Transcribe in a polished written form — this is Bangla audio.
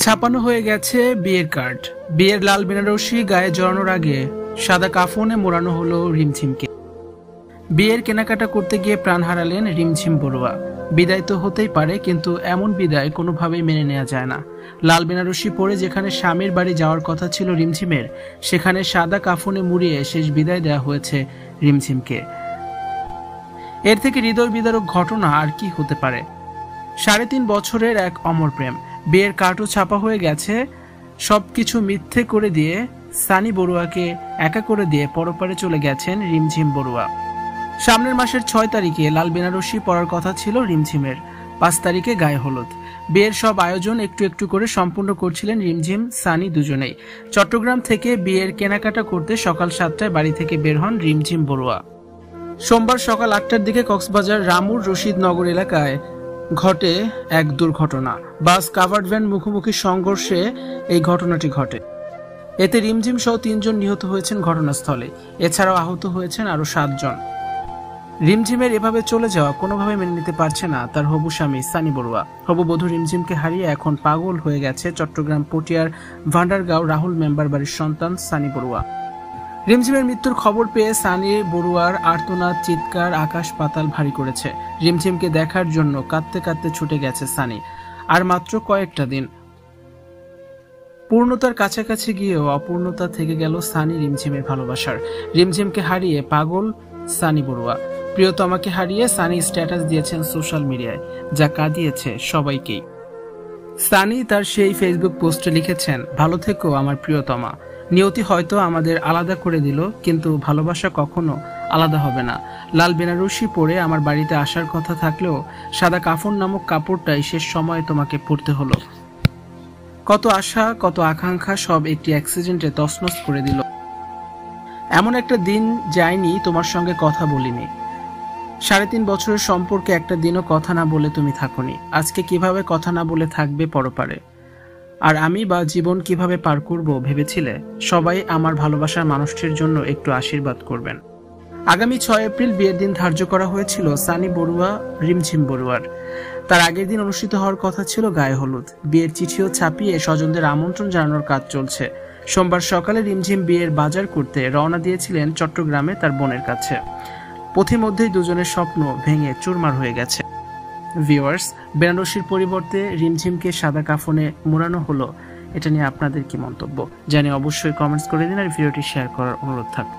ছাপানো হয়ে গেছে বিয়ের কার্ড। বিয়ের লাল বেনারসি গায়ে জড়ানোর আগে সাদা কাফনে মোড়ানো হলো রিমঝিমকে। বিয়ের কেনাকাটা করতে গিয়ে প্রাণ হারালেন রিমঝিম বড়ুয়া। বিদায় তো হতেই পারে, কিন্তু এমন বিদায় কোনোভাবেই মেনে নেওয়া যায় না। লাল বেনারসি পরে যেখানে স্বামীর বাড়ি যাওয়ার কথা ছিল রিমঝিমের, সেখানে সাদা কাফনে মুড়িয়ে শেষ বিদায় দেওয়া হয়েছে রিমঝিমকে। এর থেকে হৃদয় বিদারক ঘটনা আর কি হতে পারে। 3.5 বছরের এক অমর প্রেম। বিয়ের কার্ডও ছাপা হয়ে গেছে। সবকিছু মিথ্যে করে দিয়ে সানি বড়ুয়াকে একা করে দিয়ে পরপারে চলে গেছেন রিমঝিম বড়ুয়া। সামনের মাসের 6 তারিখে লাল বেনারসি পরার কথা ছিল রিমঝিমের। 5 তারিখে গায়ে হলুদ। বিয়ের সব আয়োজন একটু একটু করে সম্পূর্ণ করছিলেন রিমঝিম সানি দুজনেই। চট্টগ্রাম থেকে বিয়ের কেনাকাটা করতে সকাল 7টায় বাড়ি থেকে বের হন রিমঝিম বড়ুয়া। সোমবার সকাল 8টার দিকে কক্সবাজার রামুর রশিদনগর এলাকায় ঘটে এক দুর্ঘটনা। বাস কাভার্ড ভ্যান মুখোমুখি সংঘর্ষে এই ঘটনাটি ঘটে। এতে রিমঝিম সহ 3 জন নিহত হয়েছেন ঘটনাস্থলে। এছাড়াও আহত হয়েছেন আরো 7 জন। রিমঝিমের এভাবে চলে যাওয়া কোনোভাবে মেনে নিতে পারছে না তার হবু স্বামী সানি বড়ুয়া। হবু বধূ রিমঝিমকে হারিয়ে এখন পাগল হয়ে গেছে চট্টগ্রাম পটিয়ার ভান্ডারগাঁও রাহুল মেম্বার বাড়ির সন্তান সানি বড়ুয়া। রিমঝিমের মৃত্যুর খবর পেয়ে সানি বড়ুয়ার আর্তনাদ চিৎকার আকাশ পাতাল ভারী করেছে। রিমঝিমকে দেখার জন্য কাঁদতে কাঁদতে ছুটে গেছে সানি। আর মাত্র কয়েকটা দিন। পূর্ণতার কাছাকাছি গিয়েও অপূর্ণতা থেকে গেল সানি রিমঝিমের ভালোবাসার। রিমঝিমকে হারিয়ে পাগল সানি বড়ুয়া। প্রিয়তমাকে হারিয়ে সানি স্ট্যাটাস দিয়েছেন সোশ্যাল মিডিয়ায়, যা কাঁদিয়েছে সবাইকেই। সানি তার সেই ফেসবুক পোস্টে লিখেছেন, ভালো থেকো আমার প্রিয়তমা। নিয়তি হয়তো আমাদের আলাদা করে দিল, কিন্তু ভালোবাসা কখনো আলাদা হবে না। লাল বেনারসি পরে আমার বাড়িতে আসার কথা থাকলেও সাদা কাফন নামক কাপড়টাই শেষ সময়ে তোমাকে পরতে হলো। কত আশা, কত আকাঙ্ক্ষা সব একটি অ্যাক্সিডেন্টে তছনছ করে দিল। এমন একটা দিন যায়নি তোমার সঙ্গে কথা বলিনি। 3.5 বছরের সম্পর্কে একটা দিনও কথা না বলে তুমি থাকোনি। আজকে কিভাবে কথা না বলে থাকবে পরপারে? আর আমি বা জীবন কিভাবে পার করব ভেবেছিলে? সবাই আমার ভালোবাসার মানুষটির জন্য একটু আশীর্বাদ করবেন। আগামী 6 এপ্রিল বিয়ের দিন ধার্য করা হয়েছিল সানি বড়ুয়া রিমঝিম বড়ুয়ার। তার আগের দিন অনুষ্ঠিত হওয়ার কথা ছিল গায়ে হলুদ। বিয়ের চিঠিও ছাপিয়ে স্বজনদের আমন্ত্রণ জানানোর কাজ চলছে। সোমবার সকালে রিমঝিম বিয়ের বাজার করতে রওনা দিয়েছিলেন চট্টগ্রামে তার বোনের কাছে। পথিমধ্যেই দুজনের স্বপ্ন ভেঙে চুরমার হয়ে গেছে। ভিউয়ার্স, বেনারসির পরিবর্তে রিমঝিমকে সাদা কাফনে মোড়ানো হলো। এটা নিয়ে আপনাদের কি মন্তব্য জানিয়ে অবশ্যই কমেন্টস করে দিন, আর ভিডিওটি শেয়ার করার অনুরোধ থাকবে।